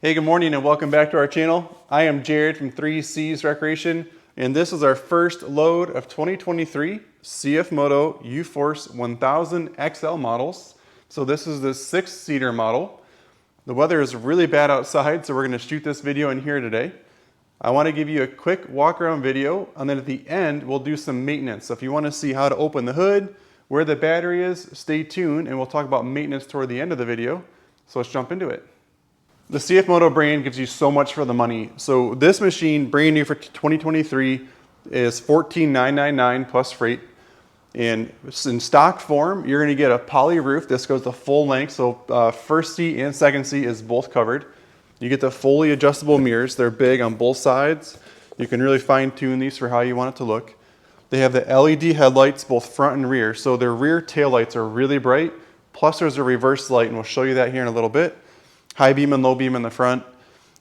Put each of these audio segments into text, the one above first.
Hey, good morning and welcome back to our channel. I am Jared from 3C's Recreation, and this is our first load of 2023 CFMoto UForce 1000 XL models. So this is the 6-seater model. The weather is really bad outside, so we're going to shoot this video in here today. I want to give you a quick walk around video, and then at the end we'll do some maintenance. So if you want to see how to open the hood, where the battery is, stay tuned and we'll talk about maintenance toward the end of the video. So let's jump into it. The CFMoto brand gives you so much for the money. So this machine, brand new for 2023, is $14,999 plus freight. And in stock form, you're gonna get a poly roof. This goes the full length, so first seat and second seat is both covered. You get the fully adjustable mirrors. They're big on both sides. You can really fine tune these for how you want it to look. They have the LED headlights, both front and rear. So their rear tail lights are really bright. Plus there's a reverse light, and we'll show you that here in a little bit. High beam and low beam in the front.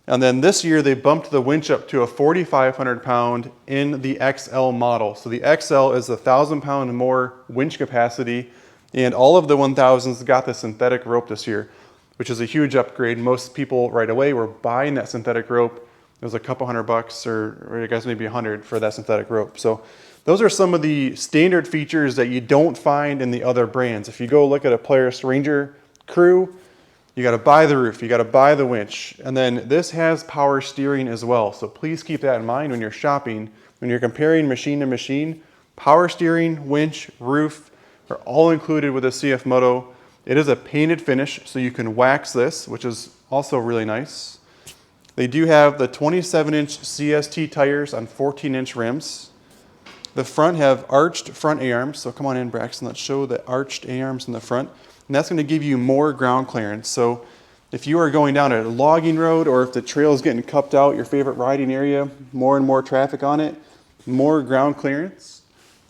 And then this year they bumped the winch up to a 4,500 pound in the XL model. So the XL is 1,000 pound more winch capacity, and all of the 1000s got the synthetic rope this year, which is a huge upgrade. Most people right away were buying that synthetic rope. It was a couple $100 or I guess maybe 100 for that synthetic rope. So those are some of the standard features that you don't find in the other brands. If you go look at a Polaris Ranger crew, you got to buy the roof, you got to buy the winch, and then this has power steering as well. So please keep that in mind when you're shopping, when you're comparing machine to machine. Power steering, winch, roof are all included with the CFMoto. It is a painted finish, so you can wax this, which is also really nice. They do have the 27-inch CST tires on 14-inch rims. The front have arched front A-arms, so come on in, Braxton, let's show the arched A-arms in the front. And that's going to give you more ground clearance. So if you are going down a logging road, or if the trail is getting cupped out, your favorite riding area, more and more traffic on it, more ground clearance.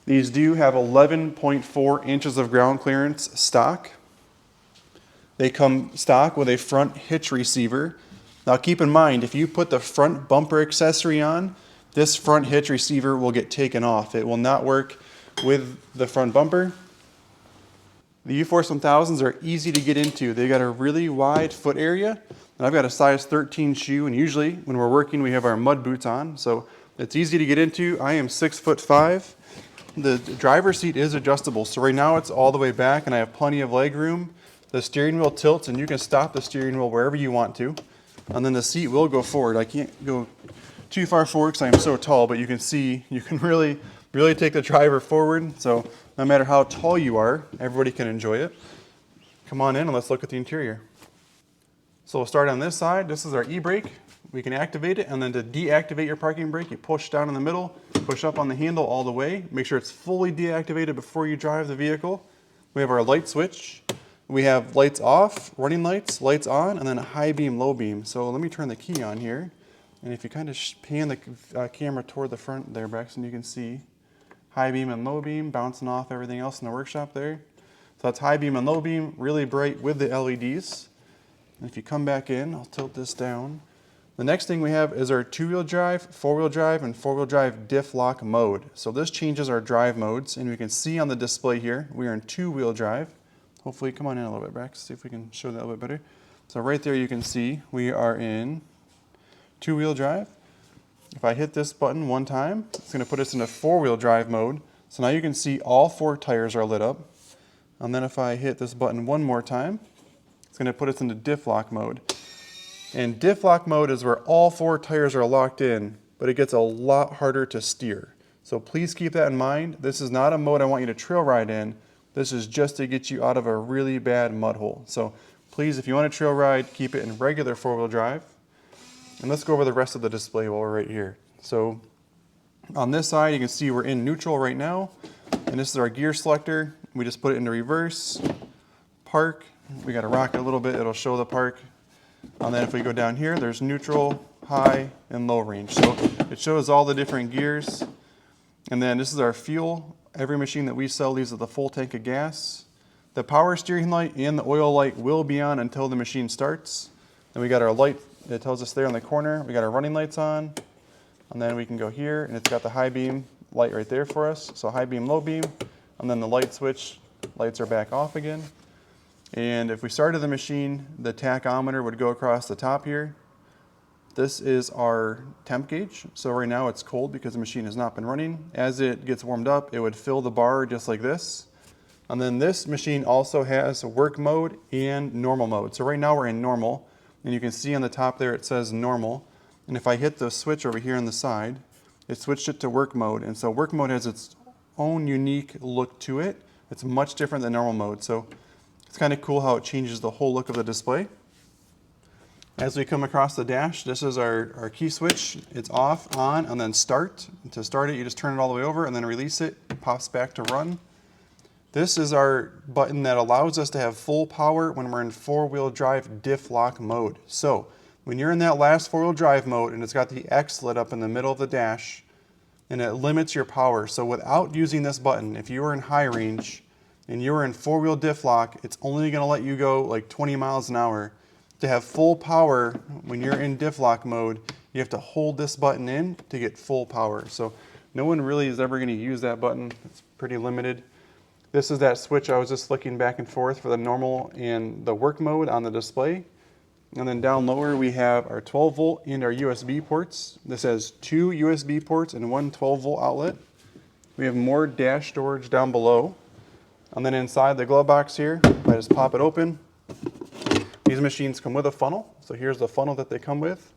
These do have 11.4 inches of ground clearance stock. They come stock with a front hitch receiver. Now keep in mind, if you put the front bumper accessory on, this front hitch receiver will get taken off. It will not work with the front bumper. The UForce 1000s are easy to get into. They've got a really wide foot area, and I've got a size 13 shoe, and usually when we're working we have our mud boots on, so it's easy to get into. I am 6'5". The driver's seat is adjustable, so right now it's all the way back and I have plenty of leg room. The steering wheel tilts and you can stop the steering wheel wherever you want to, and then the seat will go forward. I can't go too far forward because I'm so tall, but you can see you can really take the driver forward. So no matter how tall you are, everybody can enjoy it. Come on in and let's look at the interior. So we'll start on this side. This is our e-brake. We can activate it, and then to deactivate your parking brake, you push down in the middle, push up on the handle all the way. Make sure it's fully deactivated before you drive the vehicle. We have our light switch. We have lights off, running lights, lights on, and then a high beam, low beam. So let me turn the key on here. And if you kind of pan the camera toward the front there, Braxton, you can see high beam and low beam bouncing off everything else in the workshop there. So that's high beam and low beam, really bright with the LEDs. And if you come back in, I'll tilt this down. The next thing we have is our 2-wheel drive, 4-wheel drive, and 4-wheel drive diff lock mode. So this changes our drive modes, and we can see on the display here, we are in 2-wheel drive. Hopefully, come on in a little bit, Brax, see if we can show that a little bit better. So right there you can see we are in 2-wheel drive. If I hit this button one time, it's going to put us into 4-wheel drive mode. So now you can see all 4 tires are lit up. And then if I hit this button one more time, it's going to put us into diff lock mode. And diff lock mode is where all 4 tires are locked in, but it gets a lot harder to steer. So please keep that in mind. This is not a mode I want you to trail ride in. This is just to get you out of a really bad mud hole. So please, if you want to trail ride, keep it in regular 4-wheel drive. And let's go over the rest of the display while we're right here. So on this side, you can see we're in neutral right now. And this is our gear selector. We just put it into reverse, park. We got to rock it a little bit. It'll show the park. And then if we go down here, there's neutral, high, and low range. So it shows all the different gears. And then this is our fuel. Every machine that we sell leaves with a full tank of gas. The power steering light and the oil light will be on until the machine starts. Then we got our light. It tells us there in the corner. We got our running lights on, and then we can go here, and it's got the high beam light right there for us. So high beam, low beam, and then the light switch, lights are back off again. And if we started the machine, the tachometer would go across the top here. This is our temp gauge. So right now it's cold because the machine has not been running. As it gets warmed up, it would fill the bar just like this. And then this machine also has work mode and normal mode. So right now we're in normal, and you can see on the top there it says normal. And if I hit the switch over here on the side, it switched it to work mode. And so work mode has its own unique look to it. It's much different than normal mode. So it's kind of cool how it changes the whole look of the display. As we come across the dash, this is our key switch. It's off, on, and then start. And to start it, you just turn it all the way over and then release it. It pops back to run. This is our button that allows us to have full power when we're in four-wheel drive diff lock mode. So when you're in that last four-wheel drive mode and it's got the X lit up in the middle of the dash, and it limits your power. So without using this button, if you were in high range and you were in four-wheel diff lock, it's only going to let you go like 20 miles an hour. To have full power when you're in diff lock mode, you have to hold this button in to get full power. So no one really is ever going to use that button. It's pretty limited. This is that switch I was just flicking back and forth for the normal and the work mode on the display. And then down lower we have our 12 volt and our USB ports. This has 2 USB ports and 1 12 volt outlet. We have more dash storage down below. And then inside the glove box here, I just pop it open. These machines come with a funnel. So here's the funnel that they come with.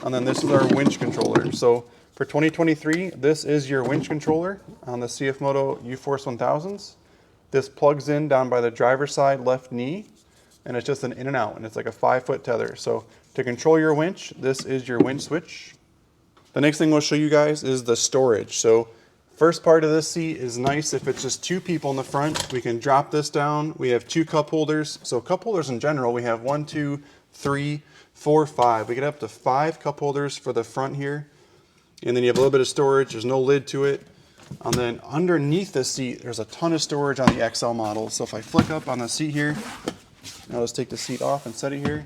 And then this is our winch controller. So for 2023, this is your winch controller on the CFMoto UForce 1000s. This plugs in down by the driver's side left knee, and it's just an in and out, and it's like a 5-foot tether. So to control your winch, this is your winch switch. The next thing we'll show you guys is the storage. So first part of this seat is nice if it's just 2 people in the front. We can drop this down. We have 2 cup holders. So cup holders in general, we have 1, 2, 3, 4, 5. We get up to 5 cup holders for the front here. And then you have a little bit of storage. There's no lid to it. And then underneath the seat, there's a ton of storage on the XL model. So if I flick up on the seat here, I'll just take the seat off and set it here.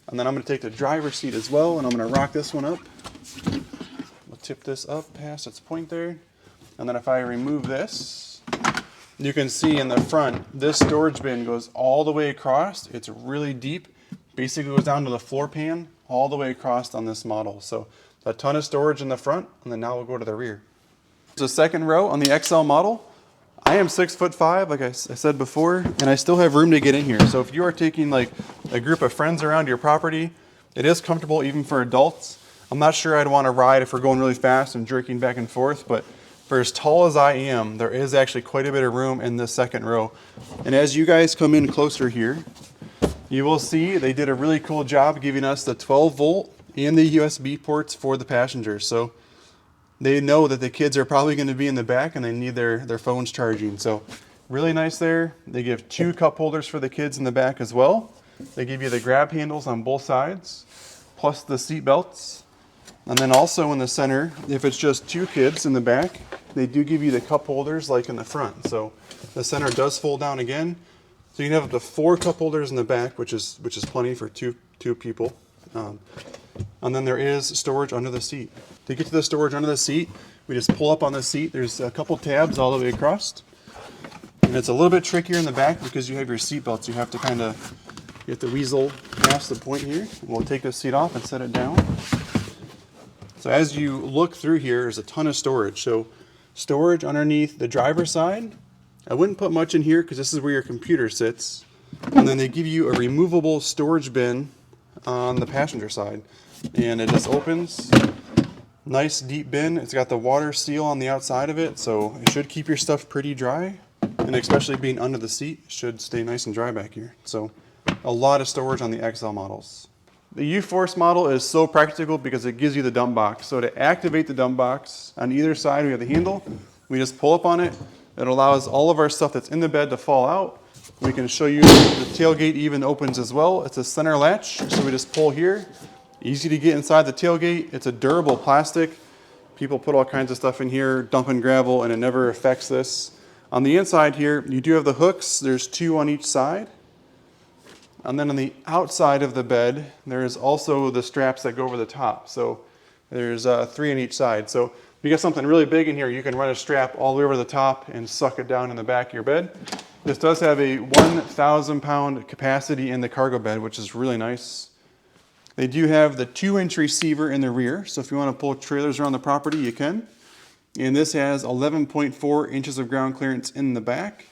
And then I'm going to take the driver's seat as well, and I'm going to rock this one up. We'll tip this up past its point there. And then if I remove this, you can see in the front, this storage bin goes all the way across. It's really deep. Basically goes down to the floor pan all the way across on this model. So a ton of storage in the front, and then now we'll go to the rear. The second row on the XL model. I am 6'5", like I said before, and I still have room to get in here. So if you are taking like a group of friends around your property, it is comfortable even for adults. I'm not sure I'd want to ride if we're going really fast and jerking back and forth, but for as tall as I am, there is actually quite a bit of room in the second row. And as you guys come in closer here, you will see they did a really cool job giving us the 12 volt and the USB ports for the passengers. So they know that the kids are probably going to be in the back and they need their phones charging. So really nice there. They give 2 cup holders for the kids in the back as well. They give you the grab handles on both sides, plus the seat belts. And then also in the center, if it's just 2 kids in the back, they do give you the cup holders like in the front. So the center does fold down again. So you can have up to 4 cup holders in the back, which is plenty for two people. And then there is storage under the seat. To get to the storage under the seat, we just pull up on the seat. There's a couple tabs all the way across. And it's a little bit trickier in the back because you have your seat belts. You have to weasel past the point here. We'll take the seat off and set it down. So as you look through here, there's a ton of storage. So storage underneath the driver's side. I wouldn't put much in here because this is where your computer sits. And then they give you a removable storage bin on the passenger side. And it just opens. Nice deep bin. It's got the water seal on the outside of it, so it should keep your stuff pretty dry. And especially being under the seat, it should stay nice and dry back here. So a lot of storage on the XL models. The UForce model is so practical because it gives you the dump box. So to activate the dump box, on either side we have the handle. We just pull up on it. It allows all of our stuff that's in the bed to fall out. We can show you the tailgate even opens as well. It's a center latch, so we just pull here. Easy to get inside the tailgate. It's a durable plastic. People put all kinds of stuff in here, dumping gravel, and it never affects this. On the inside here, you do have the hooks. There's 2 on each side. And then on the outside of the bed, there's also the straps that go over the top. So there's 3 on each side. So if you get something really big in here, you can run a strap all the way over the top and suck it down in the back of your bed. This does have a 1,000 pound capacity in the cargo bed, which is really nice. They do have the 2-inch receiver in the rear, so if you want to pull trailers around the property, you can. And this has 11.4 inches of ground clearance in the back.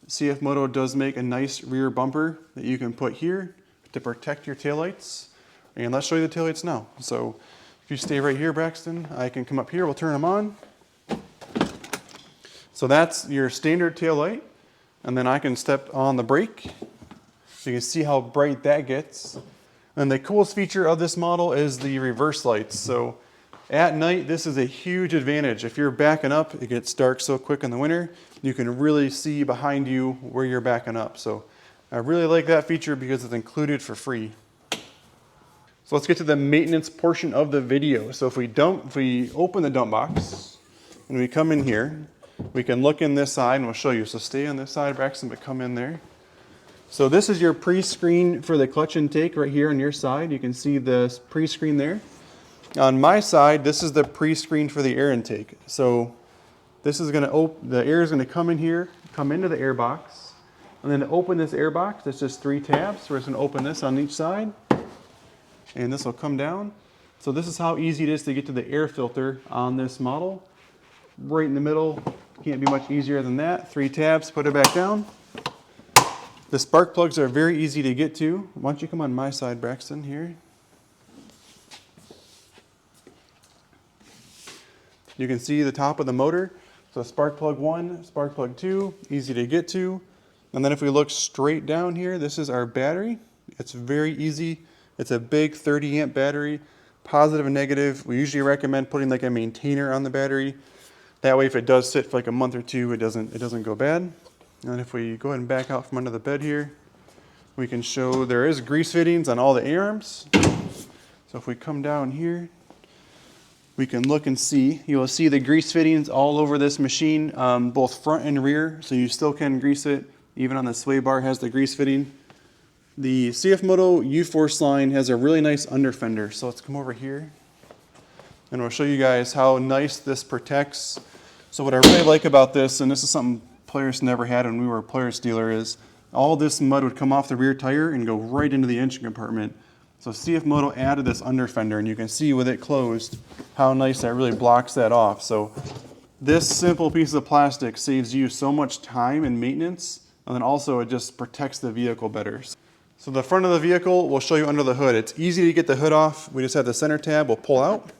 CFMoto does make a nice rear bumper that you can put here to protect your taillights. And let's show you the taillights now. So if you stay right here, Braxton, I can come up here, we'll turn them on. So that's your standard taillight. And then I can step on the brake. So you can see how bright that gets. And the coolest feature of this model is the reverse lights. So at night, this is a huge advantage. If you're backing up, it gets dark so quick in the winter, you can really see behind you where you're backing up. So I really like that feature because it's included for free. So let's get to the maintenance portion of the video. So if we open the dump box and we come in here, we can look in this side and we'll show you. So stay on this side, Braxton, but come in there. So this is your pre-screen for the clutch intake right here on your side. You can see the pre-screen there. On my side, this is the pre-screen for the air intake. So this is going to the air is going to come in here, come into the air box, and then to open this air box, there's just 3 tabs. We're just going to open this on each side, and this will come down. So this is how easy it is to get to the air filter on this model. Right in the middle, can't be much easier than that. 3 tabs, put it back down. The spark plugs are very easy to get to. Why don't you come on my side, Braxton, here. You can see the top of the motor. So spark plug 1, spark plug 2, easy to get to. And then if we look straight down here, this is our battery. It's very easy. It's a big 30 amp battery, positive and negative. We usually recommend putting like a maintainer on the battery. That way if it does sit for like a month or 2, it doesn't go bad. And if we go ahead and back out from under the bed here, we can show there is grease fittings on all the A-arms. So if we come down here, we can look and see. You will see the grease fittings all over this machine, both front and rear, so you still can grease it. Even on the sway bar has the grease fitting. The CFMoto UForce line has a really nice under fender. So let's come over here and we'll show you guys how nice this protects. So what I really like about this, and this is something Polaris never had when we were a Polaris dealer, is all this mud would come off the rear tire and go right into the engine compartment. So CFMoto added this under fender, and you can see with it closed how nice that really blocks that off. So this simple piece of plastic saves you so much time and maintenance, and then also it just protects the vehicle better. So the front of the vehicle, we'll show you under the hood. It's easy to get the hood off. We just have the center tab, we'll pull out,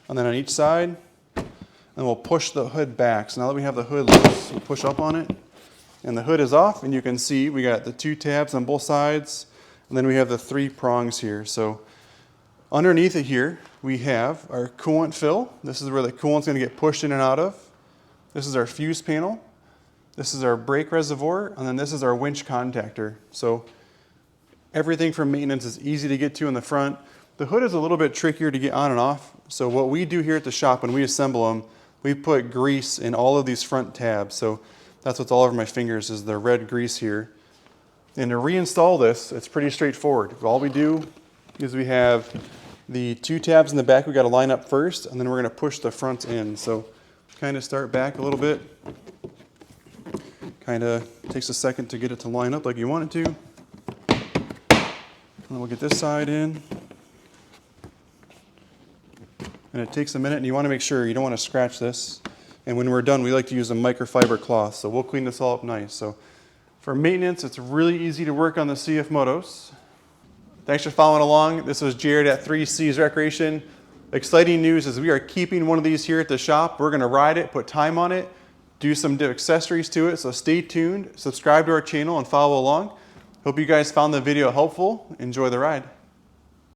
and then on each side, and we'll push the hood back. So now that we have the hood loose, we'll push up on it, and the hood is off, and you can see we got the 2 tabs on both sides, and then we have the 3 prongs here. So underneath it here, we have our coolant fill. This is where the coolant's gonna get pushed in and out of. This is our fuse panel. This is our brake reservoir, and then this is our winch contactor. So everything from maintenance is easy to get to in the front. The hood is a little bit trickier to get on and off. So what we do here at the shop when we assemble them, we put grease in all of these front tabs. So that's what's all over my fingers is the red grease here. And to reinstall this, it's pretty straightforward. All we do is we have the 2 tabs in the back we got to line up first, and then we're going to push the front in. So kind of start back a little bit. Kind of takes a second to get it to line up like you want it to. And then we'll get this side in. And it takes a minute, and you want to make sure you don't want to scratch this. And when we're done, we like to use a microfiber cloth, so we'll clean this all up nice. So for maintenance, it's really easy to work on the CFMotos. Thanks for following along. This was Jared at 3C's Recreation. Exciting news is we are keeping one of these here at the shop. We're going to ride it, put time on it, do some accessories to it, so stay tuned, subscribe to our channel, and follow along. Hope you guys found the video helpful. Enjoy the ride.